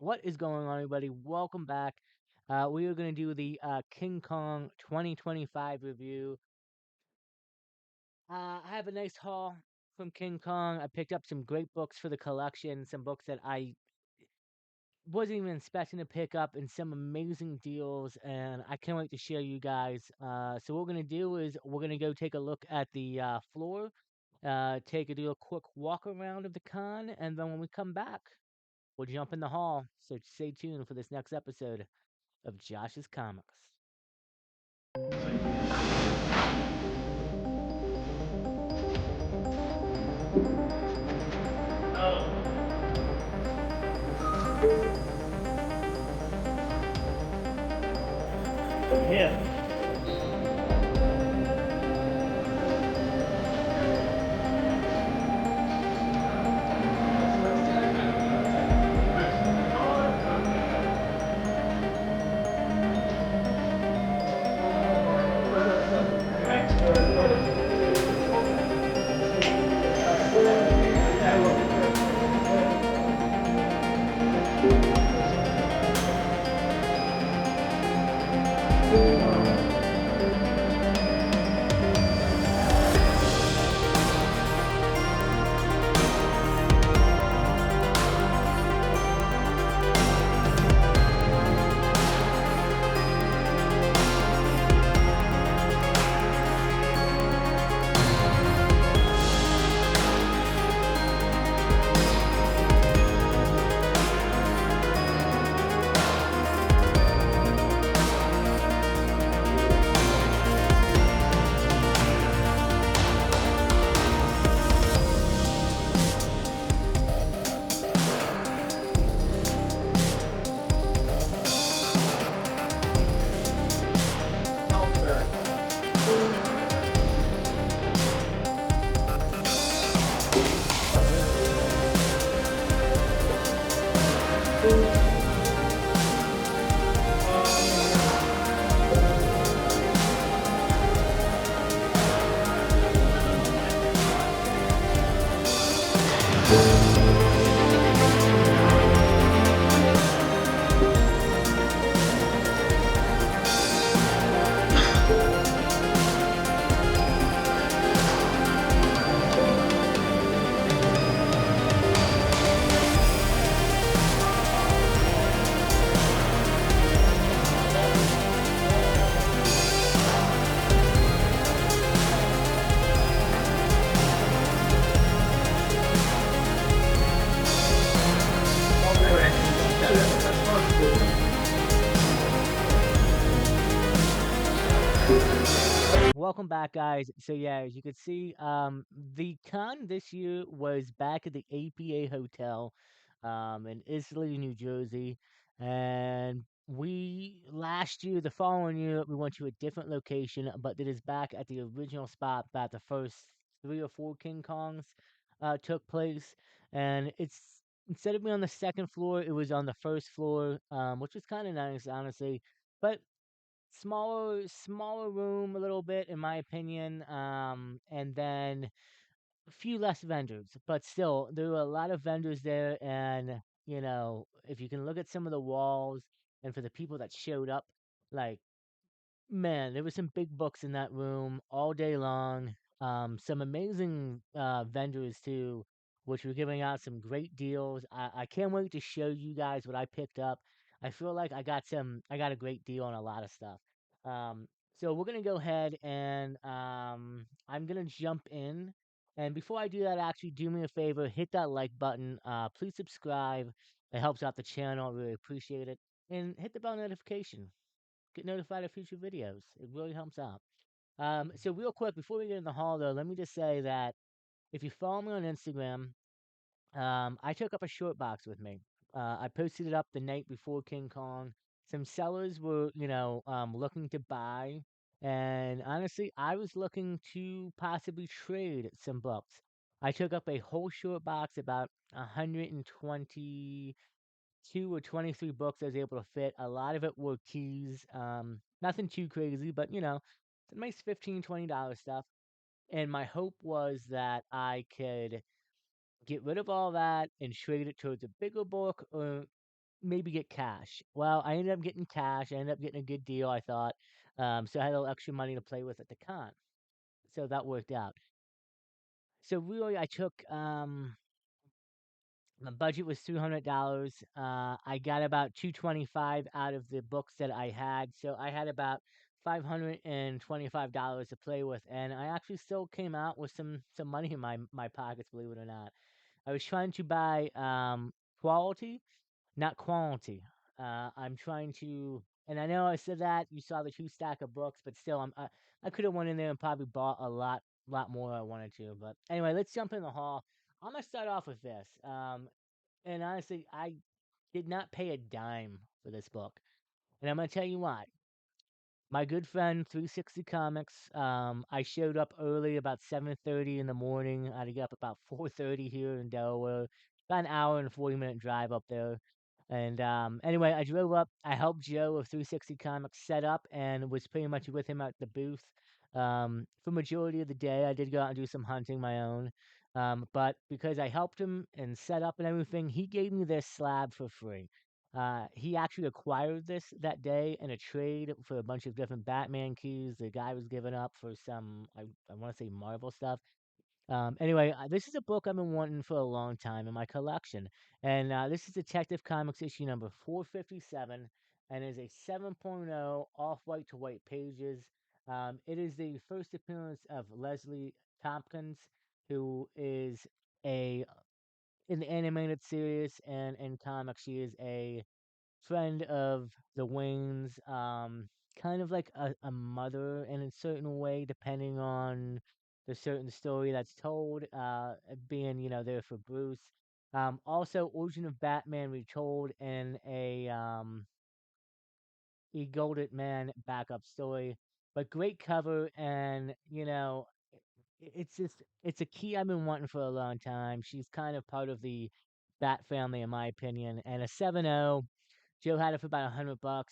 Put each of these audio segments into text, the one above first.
What is going on, everybody? Welcome back. We are going to do the King Kong 2025 review. I have a nice haul from King Kong. I picked up some great books for the collection, some books that I wasn't even expecting to pick up, and some amazing deals. And I can't wait to share you guys. So what we're going to do is we're going to go take a look at the floor, do a quick walk around of the con, and then when we come back, we'll jump in the hall. So stay tuned for this next episode of Josh's Comics. Yeah. Welcome back, guys. So yeah, as you can see, the con this year was back at the APA Hotel, in Islay, New Jersey, and we last year, the following year, we went to a different location, but it is back at the original spot that the first three or four King Kongs took place, and it's instead of being on the second floor, it was on the first floor, which was kind of nice, honestly. But smaller room a little bit in my opinion, and then a few less vendors, but still there were a lot of vendors there. And if you can look at some of the walls, and for the people that showed up, like, man, there were some big books in that room all day long. Some amazing vendors too, which were giving out some great deals. I can't wait to show you guys what I picked up. I feel like I got a great deal on a lot of stuff. Um, so we're gonna go ahead and I'm gonna jump in. And before I do that, actually do me a favor, hit that like button. Please subscribe. It helps out the channel. I really appreciate it. And hit the bell notification, get notified of future videos. It really helps out. So real quick, before we get in the hall though, let me just say that if you follow me on Instagram, I took up a short box with me. I posted it up the night before King Kong. Some sellers were, looking to buy, and honestly, I was looking to possibly trade some books. I took up a whole short box, about 120 2 or 23 books I was able to fit. A lot of it were keys. Nothing too crazy, but some nice $15, $20 stuff. And my hope was that I could get rid of all that and trade it towards a bigger book, or maybe get cash. Well, I ended up getting cash. I ended up getting a good deal, I thought. So I had a little extra money to play with at the con. So that worked out. So really, I took my budget was $300. I got about 225 out of the books that I had, so I had about $525 to play with, and I actually still came out with some money in my pockets, believe it or not. I was trying to buy quality, not quantity. I'm trying to, and I know I said that you saw the two stack of books, but still, I could have went in there and probably bought a lot more I wanted to. But anyway, let's jump in the hall. I'm gonna start off with this. And honestly, I did not pay a dime for this book, and I'm gonna tell you why. My good friend 360 Comics. I showed up early, about 7:30 in the morning. I had to get up about 4:30 here in Delaware. About an hour and 40-minute drive up there. And anyway, I drove up. I helped Joe of 360 Comics set up and was pretty much with him at the booth. For majority of the day, I did go out and do some hunting my own. But because I helped him and set up and everything, he gave me this slab for free. He actually acquired this that day in a trade for a bunch of different Batman keys. The guy was giving up for some, I want to say Marvel stuff. Anyway, this is a book I've been wanting for a long time in my collection. And this is Detective Comics issue number 457 and is a 7.0 off-white to white pages. It is the first appearance of Leslie Tompkins, who is a in the animated series and in comics, she is a friend of the Waynes, kind of like a mother in a certain way, depending on the certain story that's told, being, there for Bruce. Also, Origin of Batman retold in a Golden Man backup story, but great cover, and, it's a key I've been wanting for a long time. She's kind of part of the Bat family, in my opinion, and a 7.0. Joe had it for about $100.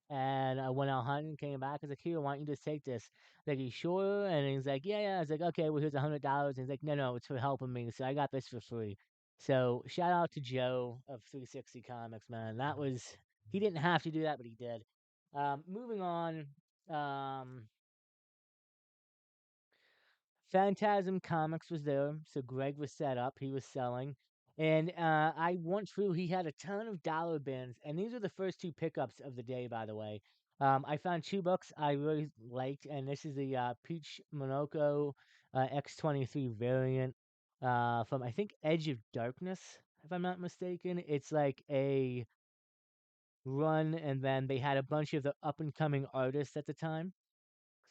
And I went out hunting, came back. I was like, "Here, why don't you just take this?" Like, "You sure?" And he's like, "Yeah, yeah." I was like, "Okay, well, here's $100." And he's like, "No, no, it's for helping me. So I got this for free." So shout out to Joe of 360 Comics, man. He didn't have to do that, but he did. Moving on. Um, Phantasm Comics was there, so Greg was set up. He was selling, and I went through. He had a ton of dollar bins, and these are the first two pickups of the day, by the way. I found two books I really liked, and this is the Peach Monoko X23 variant from I think Edge of Darkness, if I'm not mistaken. It's like a run, and then they had a bunch of the up and coming artists at the time.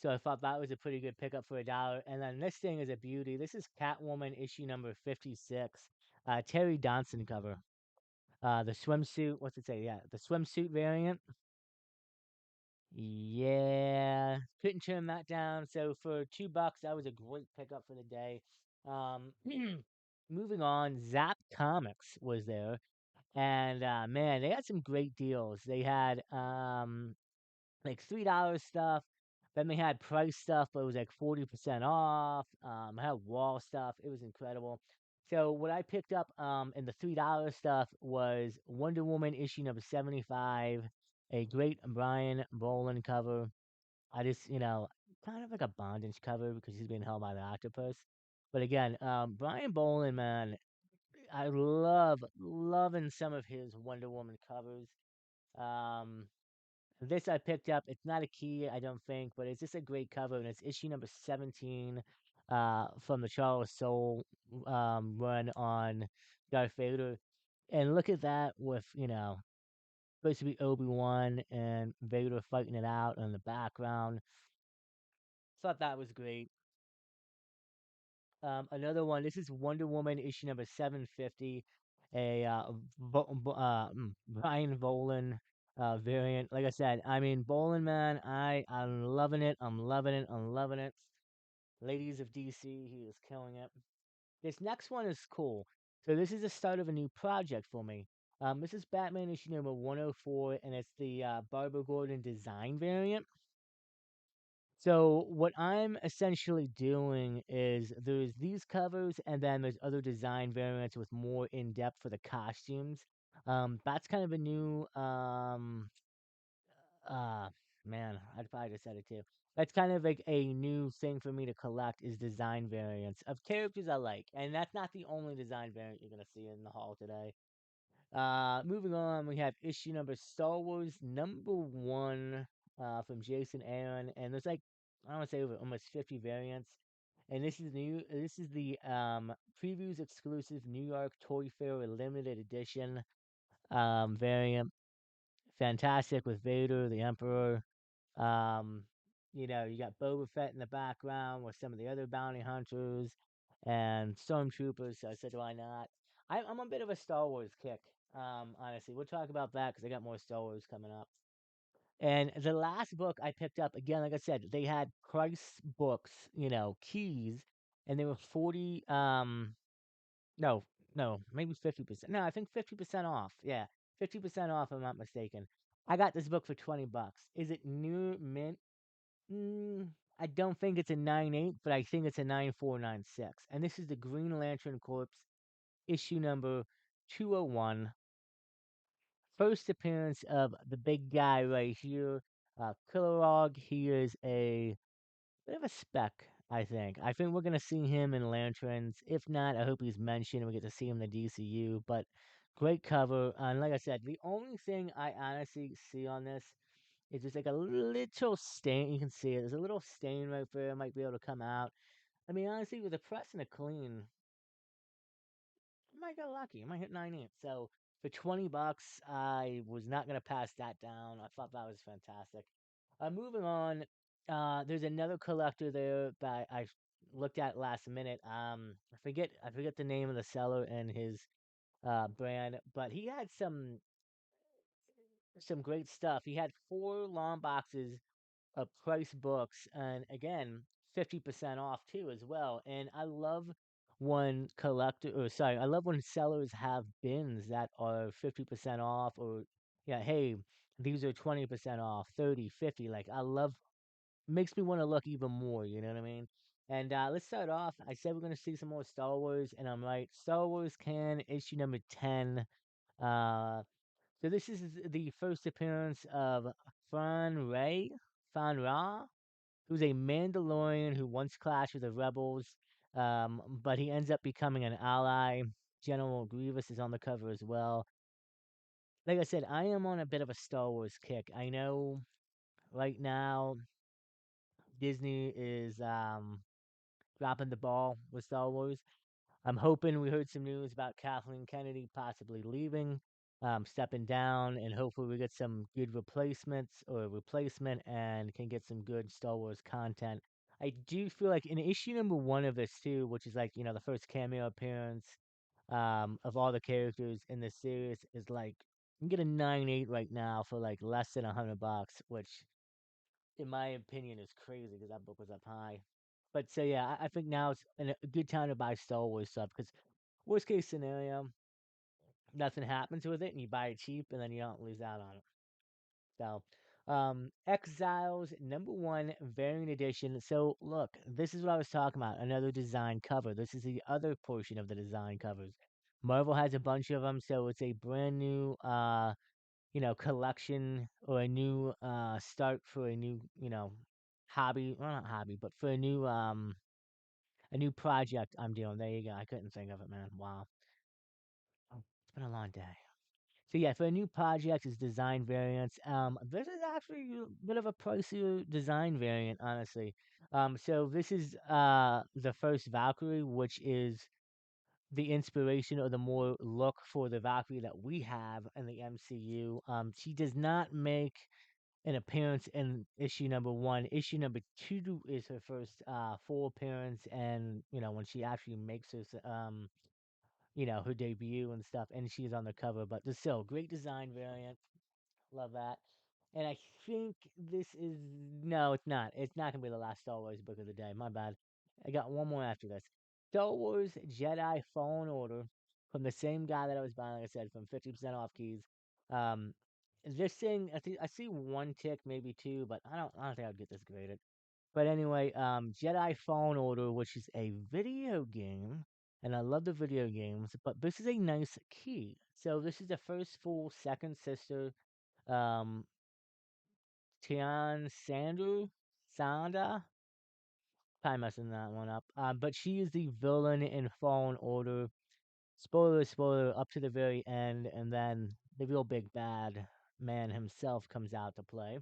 So I thought that was a pretty good pickup for $1. And then this thing is a beauty. This is Catwoman issue number 56, Terry Donson cover. The swimsuit, what's it say? Yeah, the swimsuit variant. Yeah, couldn't turn that down. So for $2, that was a great pickup for the day. Um, moving on, Zap Comics was there, and man, they had some great deals. They had like $3 stuff. Then they had price stuff, but it was like 40% off. I had wall stuff. It was incredible. So what I picked up in the $3 stuff was Wonder Woman issue number 75, a great Brian Boland cover. I just, kind of like a bondage cover because he's being held by the octopus. But again, Brian Boland, man, I love loving some of his Wonder Woman covers. Um, this I picked up. It's not a key, I don't think, but it's just a great cover, and it's issue number 17 from the Charles Soule run on Darth Vader. And look at that with, supposed to be Obi-Wan and Vader fighting it out in the background. Thought that was great. Another one, this is Wonder Woman issue number 750, a Brian Boland variant. Like I said, I mean Boland, man, I'm loving it. I'm loving it. I'm loving it. Ladies of DC, he is killing it. This next one is cool. So this is the start of a new project for me. This is Batman issue number 104, and it's the Barbara Gordon design variant. So what I'm essentially doing is there's these covers, and then there's other design variants with more in depth for the costumes. That's kind of a new uh man, I'd probably just said it too. That's kind of like a new thing for me to collect is design variants of characters I like. And that's not the only design variant you're gonna see in the hall today. Moving on, we have issue number Star Wars number 1 from Jason Aaron, and there's like I want to say over almost 50 variants. And this is new. This is the previews exclusive New York Toy Fair limited edition variant. Fantastic with Vader, the Emperor. Um, you got Boba Fett in the background with some of the other bounty hunters and stormtroopers. So I said, why not? I'm a bit of a Star Wars kick. Honestly, we'll talk about that because I got more Star Wars coming up. And the last book I picked up again, like I said, they had price books, keys, and they were 40. No, no, maybe 50%. No, I think 50% off. Yeah, 50% off. If I'm not mistaken. I got this book for $20. Is it new mint? Mm, I don't think it's a 9.8, but I think it's a 9.496. And this is the Green Lantern Corps issue number 201. First appearance of the big guy right here. Kilowog. He is a bit of a spec, I think. I think we're going to see him in Lanterns. If not, I hope he's mentioned. We get to see him in the DCU. But great cover. And like I said, the only thing I honestly see on this it's just like a little stain. You can see it. There's a little stain right there. It might be able to come out. I mean, honestly, with a press and a clean, you might get lucky. You might hit 9.8. So for $20, I was not gonna pass that down. I thought that was fantastic. Moving on. There's another collector there that I looked at last minute. I forget the name of the seller and his brand, but he had some great stuff. He had 4 long boxes price books and again 50% off too as well. And I love when I love when sellers have bins that are 50% off or yeah, hey, these are 20% off, 30, 50. Like I love makes me want to look even more, you know what I mean? And let's start off. I said we're gonna see some more Star Wars, and I'm right. Star Wars can issue number 10. Uh so this is the first appearance of Fran Ray, Fan Ra, who's a Mandalorian who once clashed with the rebels, but he ends up becoming an ally. General Grievous is on the cover as well. Like I said, I am on a bit of a Star Wars kick. I know right now Disney is dropping the ball with Star Wars. I'm hoping we heard some news about Kathleen Kennedy possibly leaving, stepping down, and hopefully we get some good replacements or replacement and can get some good Star Wars content. I do feel like in issue number 1 of this too, which is like the first cameo appearance of all the characters in the series, is like you can get a 9.8 right now for like less than $100, which in my opinion is crazy because that book was up high. But so yeah, I think now it's a good time to buy Star Wars stuff because worst case scenario, nothing happens with it and you buy it cheap and then you don't lose out on it. So, Exiles number 1 variant edition. So look, this is what I was talking about. Another design cover. This is the other portion of the design covers. Marvel has a bunch of them, so it's a brand new collection or a new start for a new, hobby. Well, not hobby, but for a new project I'm doing. There you go. I couldn't think of it, man. Wow. Oh, it's been a long day. So yeah, for a new project is design variants. This is actually a bit of a pricier design variant, honestly. So this is the first Valkyrie, which is the inspiration or the more look for the Valkyrie that we have in the MCU. She does not make an appearance in issue number 1. Issue number 2 is her first full appearance, and when she actually makes her debut and stuff, and she's on the cover. But still, great design variant. Love that. And I think this is no, it's not. It's not gonna be the last Star Wars book of the day. My bad. I got one more after this. Star Wars Jedi Fallen Order from the same guy that I was buying, like I said, from 50% off keys. Um, this thing, I see one tick, maybe two, but I don't think I'd get this graded. But anyway, Jedi Fallen Order, which is a video game. and I love the video games, but this is a nice key. So this is the first full second sister, um, Tian Sanda. Probably messing that one up. But she is the villain in Fallen Order. Spoiler, spoiler, up to the very end, and then the real big bad man himself comes out to play.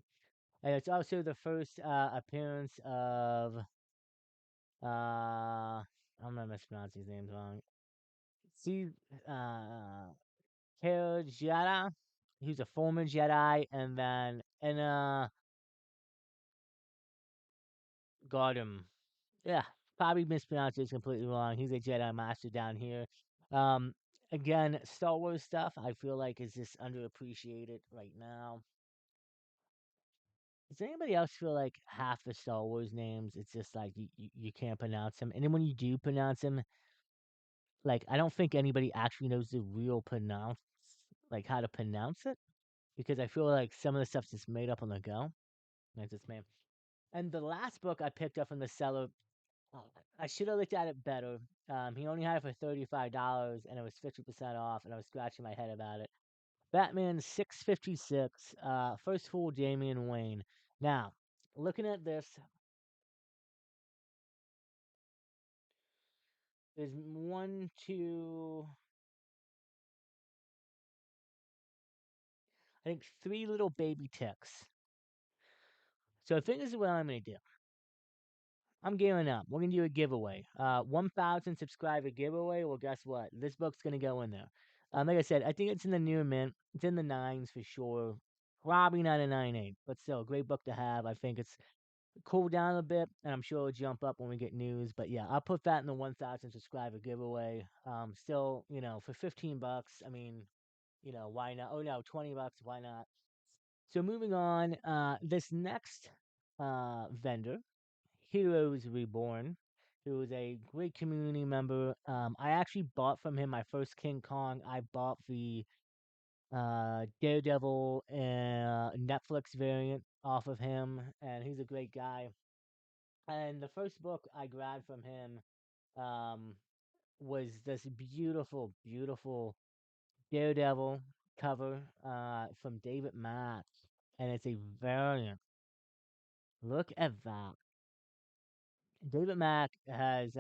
And it's also the first appearance of I'm gonna mispronounce these names wrong. See, uh, Kara Jedi, who's a former Jedi, and then Enna Gardem. Yeah, probably mispronounced this completely wrong. He's a Jedi Master down here. Um, Again, Star Wars stuff I feel like is just underappreciated right now. Does anybody else feel like half the Star Wars names, it's just like you can't pronounce them? And then when you do pronounce them, like I don't think anybody actually knows the real pronounce, like how to pronounce it, because I feel like some of the stuff's just made up on the go. That's just me. And the last book I picked up from the seller, oh, I should have looked at it better. He only had it for $35, and it was 50% off, and I was scratching my head about it. Batman 656, first full Damian Wayne. Now, looking at this, there's one, two, I think three little baby ticks. So I think this is what I'm gonna do. I'm gearing up. We're gonna do a giveaway. 1,000 subscriber giveaway. Well, guess what? This book's gonna go in there. Like I said, I think it's in the near mint. It's in the nines for sure. Probably not a 9.8, but still, great book to have. I think it's cooled down a bit, and I'm sure it'll jump up when we get news. But yeah, I'll put that in the 1,000 subscriber giveaway. Still, for $15. I mean, why not? Oh no, $20. Why not? So moving on, this next vendor, Heroes Reborn, who is a great community member. I actually bought from him my first KingKon. I bought the Daredevil Netflix variant off of him, and he's a great guy. And the first book I grabbed from him um, was this beautiful, beautiful Daredevil cover from David Mack, and it's a variant. Look at that. David Mack has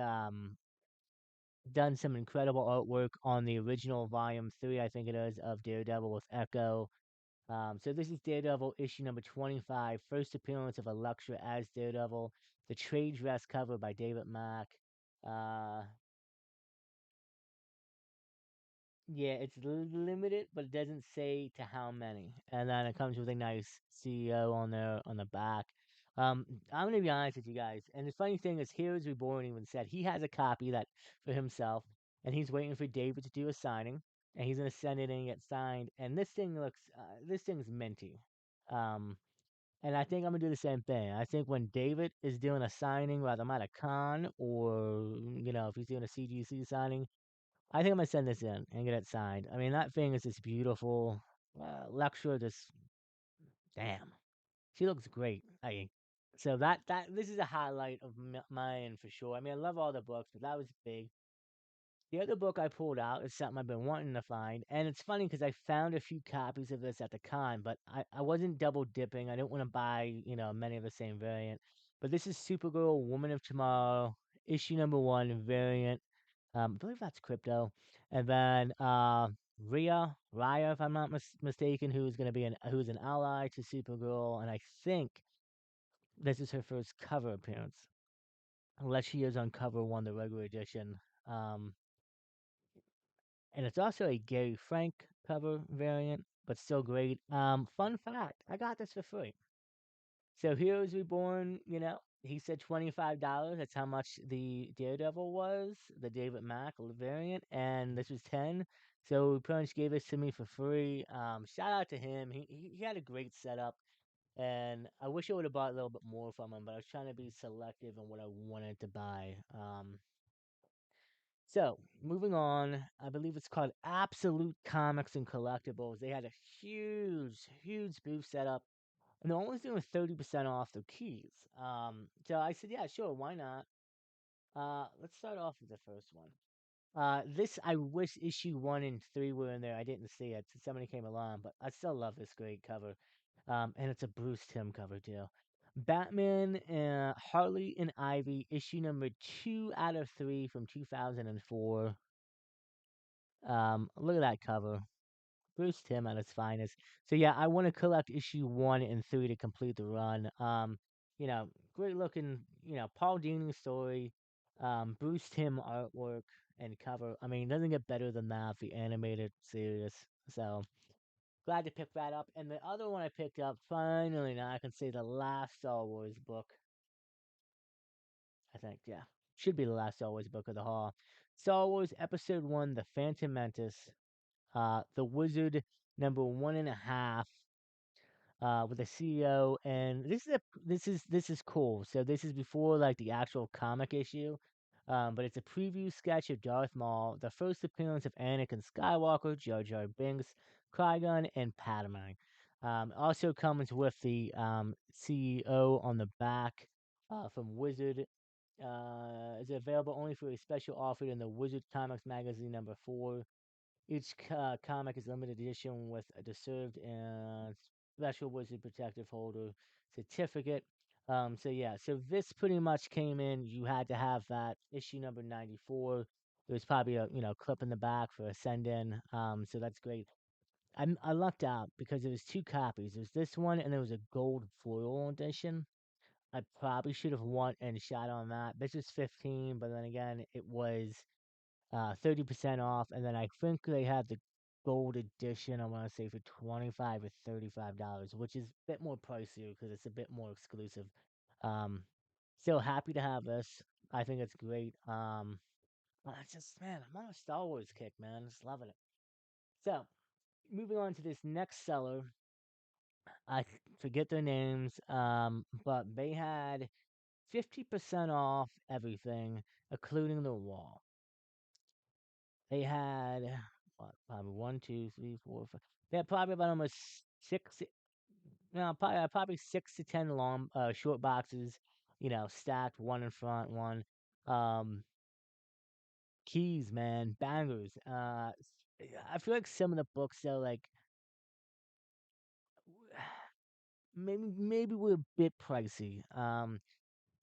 done some incredible artwork on the original volume 3, I think it is, of Daredevil with Echo. So this is Daredevil issue number 25, first appearance of Elektra as Daredevil, the trade dress cover by David Mack. Uh, yeah, it's limited, but it doesn't say to how many. And then it comes with a nice CEO on there on the back. I'm gonna be honest with you guys, and the funny thing is, Heroes Reborn even said he has a copy that for himself, and he's waiting for David to do a signing, and he's gonna send it in and get signed. And this thing's minty. Um, and I think I'm gonna do the same thing. I think when David is doing a signing, whether I'm at a con or if he's doing a CGC signing, I think I'm gonna send this in and get it signed. I mean, that thing is just beautiful. Lecture, just damn, she looks great. So that this is a highlight of mine for sure. I mean, I love all the books, but that was big. The other book I pulled out is something I've been wanting to find, and it's funny because I found a few copies of this at the con, but I wasn't double dipping. I didn't want to buy many of the same variant. But this is Supergirl, Woman of Tomorrow, issue number 1 variant. I believe that's crypto. And then Raya, if I'm not mistaken, who's an ally to Supergirl, and I think this is her first cover appearance, unless she is on cover 1, the regular edition. Um, and it's also a Gary Frank cover variant, but still great. Fun fact: I got this for free. So Heroes Reborn, he said $25. That's how much the Daredevil was, the David Mack variant, and this was 10. So he pretty much gave this to me for free. Shout out to him. He had a great setup, and I wish I would have bought a little bit more from him, but I was trying to be selective in what I wanted to buy. So moving on, I believe it's called Absolute Comics and Collectibles. They had a huge, huge booth setup, and they're always doing 30% off their keys. So I said, yeah, sure, why not? Let's start off with the first one. This I wish issue 1 and 3 were in there. I didn't see it. Somebody came along, but I still love this great cover. And it's a Bruce Timm cover too. Batman, Harley and Ivy, issue number 2 out of 3 from 2004. Look at that cover. Bruce Timm at his finest. So yeah, I want to collect issue 1 and 3 to complete the run. Great looking, Paul Dini story, Bruce Timm artwork and cover. I mean, it doesn't get better than that, the animated series. So glad to pick that up. And the other one I picked up, finally now I can say the last Star Wars book. I think, yeah. Should be the last Star Wars book of the haul. Star Wars Episode 1, The Phantom Menace, The Wizard number 1.5, with the CEO, and this is cool. So this is before like the actual comic issue, but it's a preview sketch of Darth Maul, the first appearance of Anakin Skywalker, Jar Jar Binks, Qui-Gon, and Padme. Also comes with the CEO on the back, from Wizard. Is available only for a special offer in the Wizard Comics magazine number 4. Each comic is limited edition with a deserved and special Wizard Protective Holder certificate. So yeah, so this pretty much came in. You had to have that issue number 94. There's probably a clip in the back for a send in. So that's great. I lucked out because there was 2 copies. There's this one and there was a gold foil edition. I probably should have won and shot on that. This was 15, but then again, it was 30% off, and then I think they had the gold edition. I want to say for 25 or $35, which is a bit more pricier because it's a bit more exclusive. Um, Still happy to have this. I think it's great. I just man, I'm on a Star Wars kick, man. Just loving it. So moving on to this next seller, forget their names, but they had 50% off everything, including the wall. They had what, probably one, two, three, four, five. They had probably about almost six, no, probably 6 to 10 long, short boxes, stacked one in front, one. Um, Keys, man, bangers. I feel like some of the books though, like maybe were a bit pricey.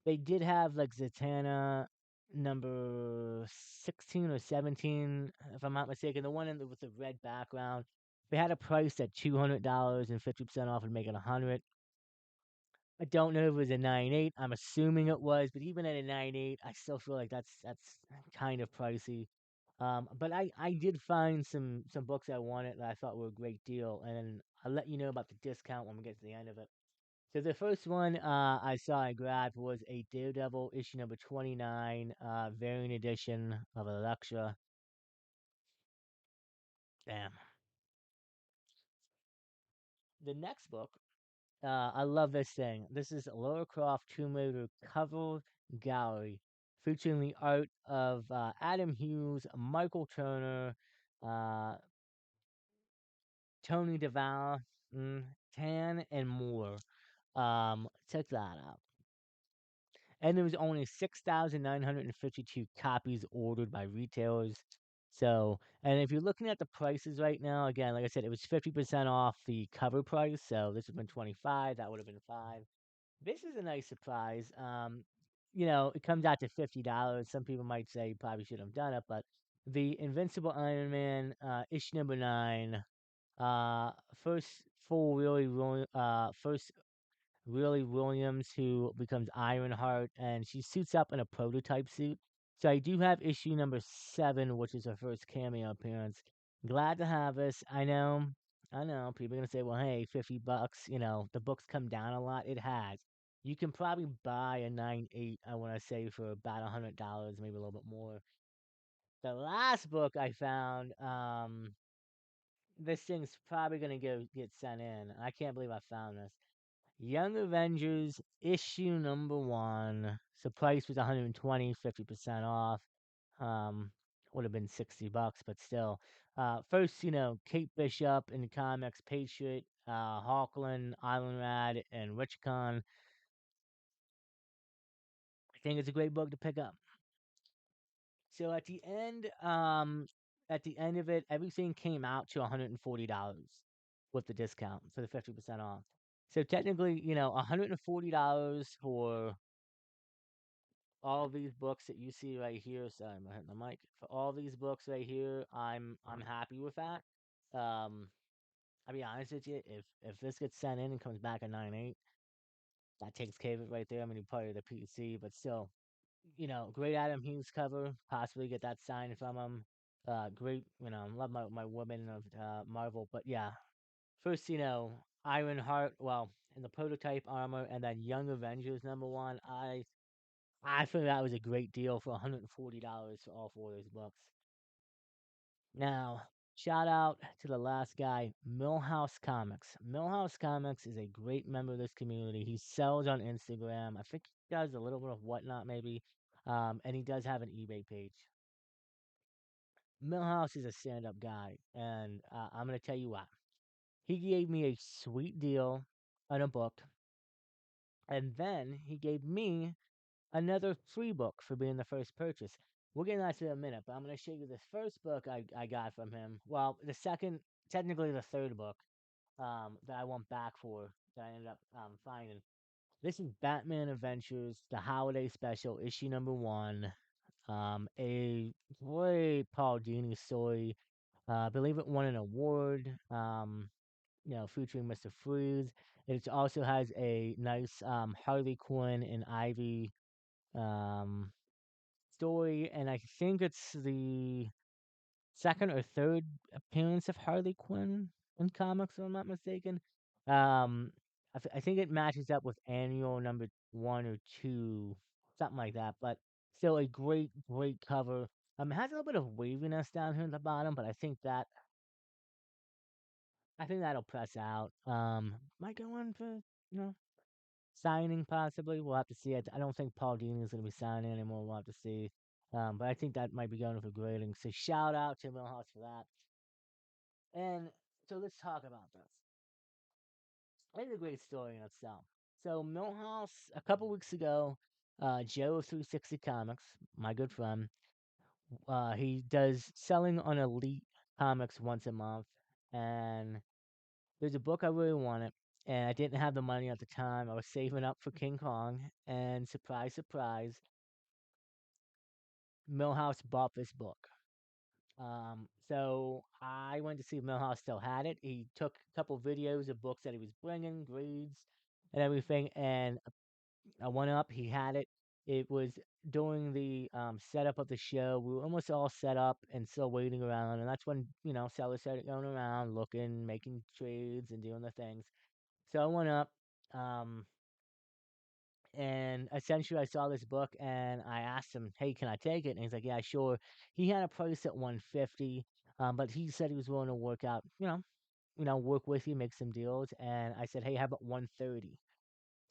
They did have like Zatanna number 16 or 17, if I'm not mistaken, the one with the red background. They had a price at $200 and 50% off and make it 100. I don't know if it was a 9.8. I'm assuming it was, but even at a 9.8, I still feel like that's kind of pricey. But I did find some books I wanted that I thought were a great deal, and I'll let you know about the discount when we get to the end of it. So the first one I saw I grabbed was a Daredevil issue number 29, variant edition of Elektra. Damn. The next book, I love this thing. This is Lara Croft Tomb Raider cover gallery featuring the art of Adam Hughes, Michael Turner, uh, Tony DeVal, Tan, and more. Check that out. And there was only 6,952 copies ordered by retailers. So, and if you're looking at the prices right now, again, like I said, it was 50% off the cover price. So this would have been 25, that would have been 5. This is a nice surprise. It comes out to $50. Some people might say you probably should have done it, but the Invincible Iron Man, issue number 9, uh, first first Willie Williams, who becomes Ironheart, and she suits up in a prototype suit. So I do have issue number 7, which is her first cameo appearance. Glad to have this. I know. People are gonna say, "Well, hey, $50. The books come down a lot." It has. You can probably buy a 9.8. I want to say for about $100, maybe a little bit more. The last book I found, this thing's probably gonna get sent in. I can't believe I found this. Young Avengers issue number 1. So price was 120, 50% off. Um, would have been $60, but still. First, Kate Bishop in the comics, Patriot, Hawkland, Island Rad, and Richcon. I think it's a great book to pick up. So at the end of it, everything came out to $140 with the discount for the 50% off. So technically, $140 for all these books that you see right here. Sorry, I'm hitting the mic. For all these books right here, I'm happy with that. Um, I'll be honest with you, if this gets sent in and comes back a 9.8, that takes care of it right there. I'm gonna be part of the PC, but still, great Adam Hughes cover. Possibly get that signed from him. Great, love my woman of Marvel, but yeah, first, Ironheart, well, in the prototype armor, and then Young Avengers #1. I feel that was a great deal for $140 for all four of those books. Now, shout out to the last guy, Millhouse Comics. Millhouse Comics is a great member of this community. He sells on Instagram. I think he does a little bit of whatnot, maybe. And he does have an eBay page. Millhouse is a stand-up guy, and I'm gonna tell you what. He gave me a sweet deal on a book, and then he gave me another free book for being the first purchase. We'll get into that in a minute, but I'm going to show you this first book I got from him. Well, the second, technically the third book that I went back for that I ended up finding. This is Batman Adventures, the holiday special, issue #1. A great Paul Dini story. I believe it won an award. Featuring Mr. Freeze. It also has a nice Harley Quinn and Ivy um, story, and I think it's the second or third appearance of Harley Quinn in comics, if I'm not mistaken. I think it matches up with annual #1 or 2, something like that. But still, a great, great cover. It has a little bit of waviness down here at the bottom, but I think that'll press out. Might go in for you know signing possibly. We'll have to see. I don't think Paul Dini is going to be signing anymore. We'll have to see. But I think that might be going for grading. So shout out to Millhouse for that. And so let's talk about this. It's a great story in itself. So Millhouse, a couple weeks ago, Joe of 360 Comics, my good friend, he does selling on Elite Comics once a month, and there's a book I really wanted, and I didn't have the money at the time. I was saving up for KingKon, and surprise, surprise, Millhouse bought this book. So I went to see if Millhouse still had it. He took a couple videos of books that he was bringing, grades, and everything, and I went up. He had it. It was during the setup of the show. We were almost all set up and still waiting around, and that's when sellers started going around, looking, making trades, and doing the things. So I went up, um, and essentially I saw this book and I asked him, "Hey, can I take it?" And he's like, "Yeah, sure." He had a price at 150, but he said he was willing to work out, work with you, make some deals. And I said, "Hey, how about 130?"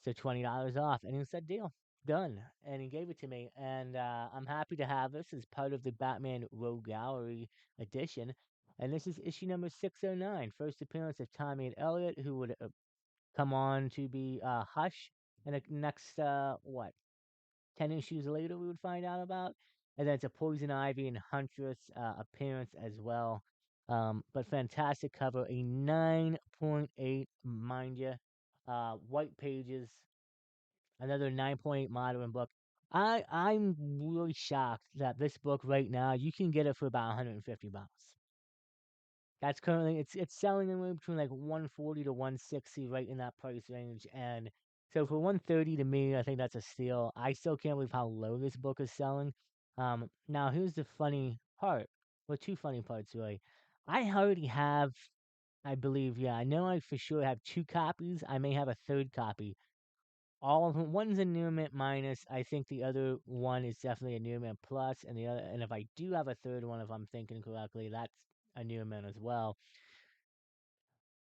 So $20 off, and he said, "Deal, done." And he gave it to me, and I'm happy to have this as part of the Batman Rogue Gallery edition. And this is issue number 609, first appearance of Tommy and Elliot, who would come on to be Hush. And the next, 10 issues later, we would find out about. And then it's a Poison Ivy and Huntress appearance as well. But fantastic cover, a 9.8, mind you. White pages, another 9.8 modern book. I'm really shocked that this book right now, you can get it for about $150. That's currently it's selling anywhere between like 140 to 160, right in that price range. And so for 130, to me, I think that's a steal. I still can't believe how low this book is selling. Now here's the funny part. Well, two funny parts really. I already have, I believe, yeah, I know I for sure have two copies. I may have a third copy. All of them, one's a near mint minus. I think the other one is definitely a near mint plus, and the other, and if I do have a third one, if I'm thinking correctly, that's a near mint as well.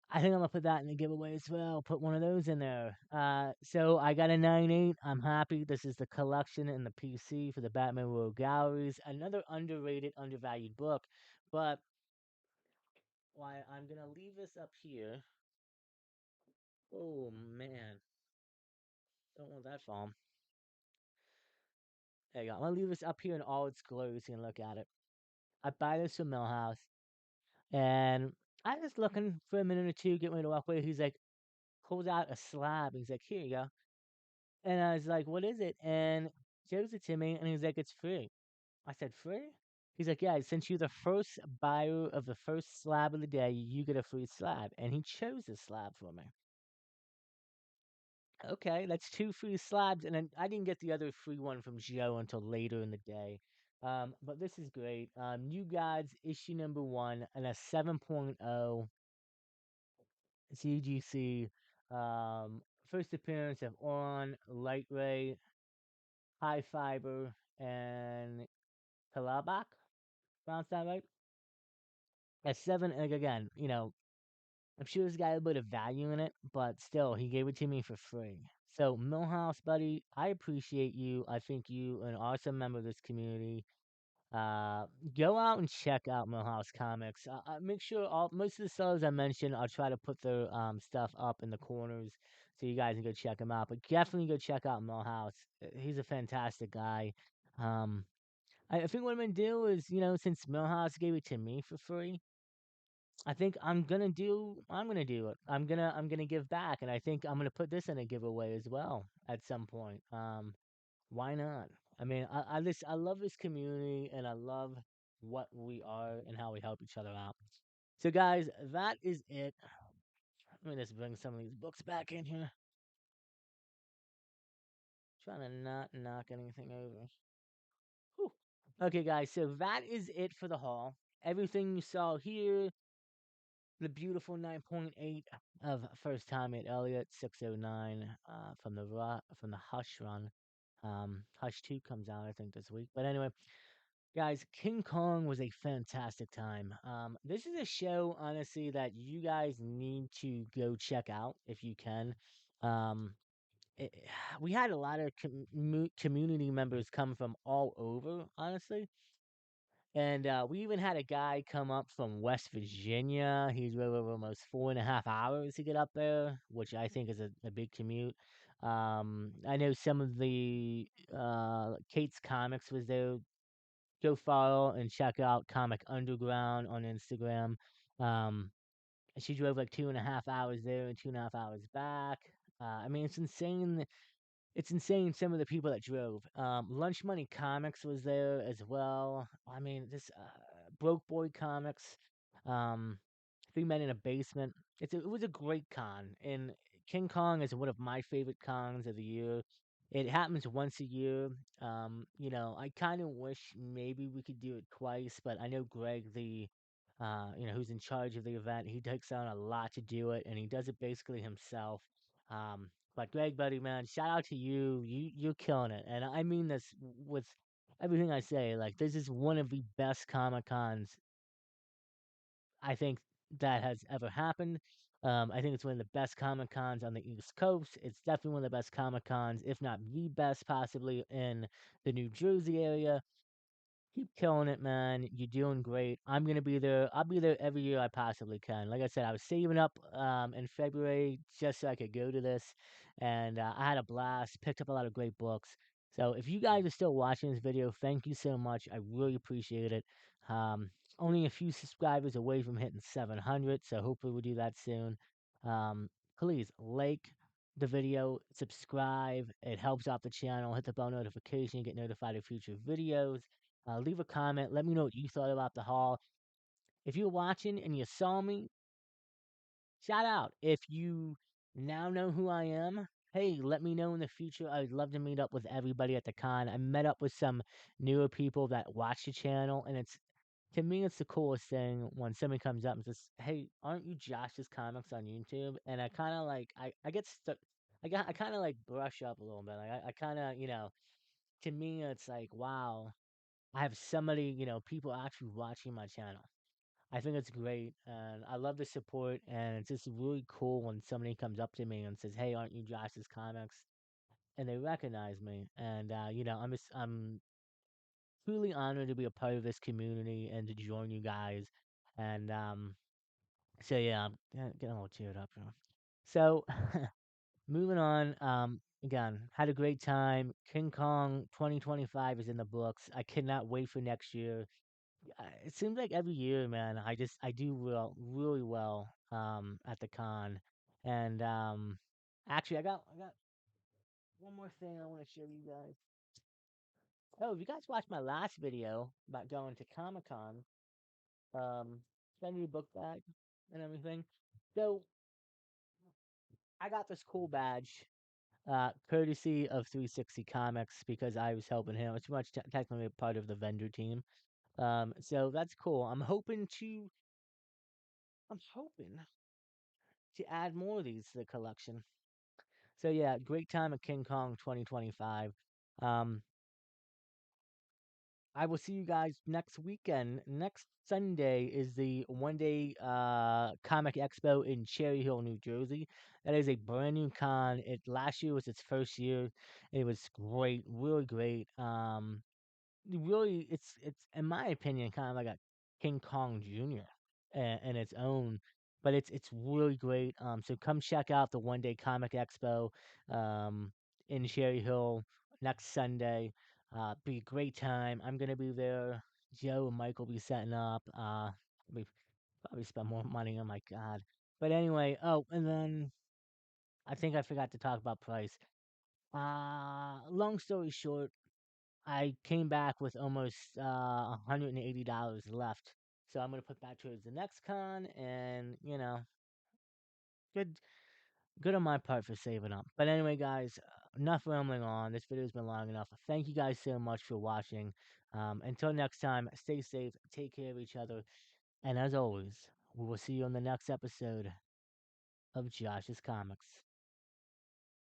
I think I'm gonna put that in the giveaway as well. Put one of those in there. So I got a 9.8. I'm happy. This is the collection in the PC for the Batman World Galleries. Another underrated, undervalued book. But why I'm gonna leave this up here. Oh man, don't want that fall. There you go. I'm gonna leave this up here in all its glory so you can look at it. I buy this from Millhouse, and I was looking for a minute or two, getting ready to walk away. He's like, pulls out a slab. He's like, here you go. And I was like, what is it? And shows it to me, and he's like, it's free. I said, free? He's like, yeah, since you're the first buyer of the first slab of the day, you get a free slab. And he chose this slab for me. Okay, that's two free slabs, and then I didn't get the other free one from Joe until later in the day. But this is great. New Gods issue number one and a 7.0 CGC. First appearance of Oron, Light Ray, High Fiber, and Kalabak. Pronounce that right? At seven, like again, I'm sure it's got a bit of value in it, but still, he gave it to me for free. So, Millhouse, buddy, I appreciate you. I think you are an awesome member of this community. Uh, Go out and check out Millhouse Comics. Make sure all most of the sellers I mentioned, I'll try to put their stuff up in the corners so you guys can go check them out. But definitely go check out Millhouse. He's a fantastic guy. Um, I think what I'm gonna do is, since Millhouse gave it to me for free, I think I'm gonna do it. I'm gonna give back, and I think I'm gonna put this in a giveaway as well at some point. Why not? I mean, I love this community, and I love what we are and how we help each other out. So, guys, that is it. Let me just bring some of these books back in here. Trying to not knock anything over. Whew. Okay, guys, so that is it for the haul. Everything you saw here, the beautiful 9.8 of First Time at Elliott, 609 from from the Hush run. Hush 2 comes out, I think, this week. But anyway, guys, King Kong was a fantastic time. This is a show, honestly, that you guys need to go check out if you can. Um, it, we had a lot of community members come from all over, honestly. And we even had a guy come up from West Virginia. He drove over almost 4.5 hours to get up there, which I think is a big commute. I know some of the Kate's Comics was there. Go follow and check out Comic Underground on Instagram. Um, she drove like 2.5 hours there and 2.5 hours back. I mean, it's insane some of the people that drove. Lunch Money Comics was there as well. I mean, this Broke Boy Comics, um, Three Men in a Basement. It was a great con, and King Kong is one of my favorite cons of the year. It happens once a year. I kind of wish maybe we could do it twice, but I know Greg, who's in charge of the event, he takes on a lot to do it, and he does it basically himself. But Greg, buddy, man, shout out to you. You're killing it, and I mean this with everything I say. Like, this is one of the best Comic Cons I think that has ever happened. I think it's one of the best Comic Cons on the East Coast. It's definitely one of the best Comic Cons, if not the best, possibly in the New Jersey area. Keep killing it, man. You're doing great. I'm gonna be there. I'll be there every year I possibly can. Like I said, I was saving up in February just so I could go to this, and I had a blast. Picked up a lot of great books. So if you guys are still watching this video, thank you so much. I really appreciate it. Um, Only a few subscribers away from hitting 700, so hopefully we'll do that soon. Please like the video, subscribe. It helps out the channel. Hit the bell notification, get notified of future videos. Leave a comment. Let me know what you thought about the haul. If you're watching and you saw me, shout out. If you now know who I am, hey, let me know in the future. I'd love to meet up with everybody at the con. I met up with some newer people that watch the channel, and to me, it's the coolest thing when somebody comes up and says, "Hey, aren't you Josh's Comics on YouTube?" And I kind of like, I get stuck. I kind of like brush up a little bit. Like I kind of, to me, it's like, wow, I have somebody, people actually watching my channel. I think it's great, and I love the support, and it's just really cool when somebody comes up to me and says, "Hey, aren't you Josh's Comics?" And they recognize me, and I'm truly honored to be a part of this community and to join you guys. And so yeah, I'm getting a little teared up here. So moving on. Again, had a great time. King Kong 2025 is in the books. I cannot wait for next year. It seems like every year, man, I do really well at the con. And actually I got one more thing I want to show you guys. Oh, if you guys watched my last video about going to Comic Con, sending you a book bag and everything. So I got this cool badge, courtesy of 360 Comics because I was helping him. It's much technically a part of the vendor team. So that's cool. I'm hoping to add more of these to the collection. So yeah, great time at King Kong 2025. Um, I will see you guys next weekend. Next Sunday is the one day comic expo in Cherry Hill, New Jersey. That is a brand new con. It last year was its first year. It was great, really great. Really, it's in my opinion kind of like a King Kong Junior in its own, but it's really great. So come check out the one day comic expo um in Cherry Hill next Sunday. Be a great time. I'm gonna be there. Joe and Mike will be setting up. We probably spend more money. Oh my god. But anyway, oh, and then I think I forgot to talk about price. Long story short, I came back with almost $180 left. So I'm gonna put that towards the next con, and good good on my part for saving up. But anyway, guys, enough rambling on. This video's been long enough. Thank you guys so much for watching. Until next time, stay safe, take care of each other, and as always, we will see you on the next episode of Josh's Comics.